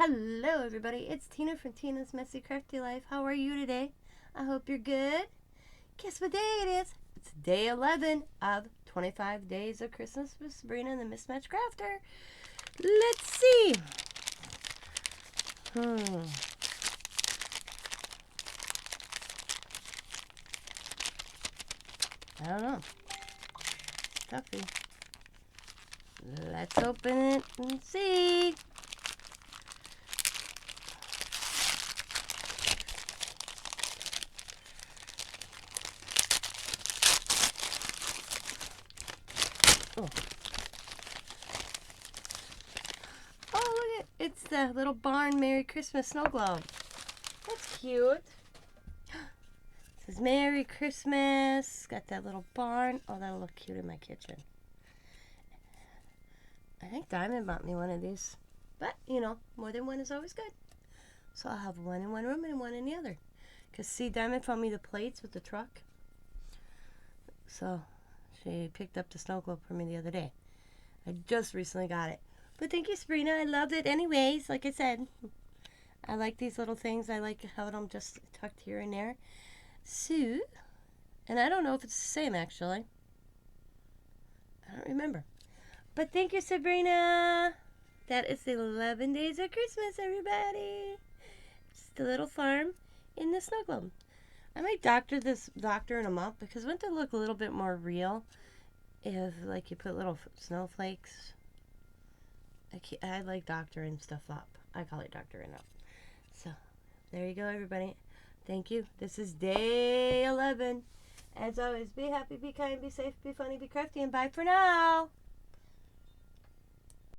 Hello everybody, it's Tina from Tina's Messy Crafty Life. How are you today? I hope you're good. Guess what day it is? It's day 11 of 25 Days of Christmas with Sabrina and the Mismatch Crafter. Let's see. I don't know. Stuffy. Let's open it and see. Oh, look at it's the little barn Merry Christmas snow globe. That's cute. It says Merry Christmas. Got that little barn. Oh, that'll look cute in my kitchen. I think Diamond bought me one of these. But, you know, more than one is always good. So I'll have one in one room and one in the other. Because, see, Diamond found me the plates with the truck. So she picked up the snow globe for me the other day. I just recently got it. But thank you, Sabrina. I loved it anyways. Like I said, I like these little things. I like how them just tucked here and there. So, and I don't know if it's the same, actually. I don't remember. But thank you, Sabrina. That is the 11 Days of Christmas, everybody. It's the little farm in the snow globe. I might doctor them up because wouldn't it look a little bit more real if, like, you put little snowflakes? I like doctoring stuff up. I call it doctoring up. So, there you go, everybody. Thank you. This is day 11. As always, be happy, be kind, be safe, be funny, be crafty, and bye for now.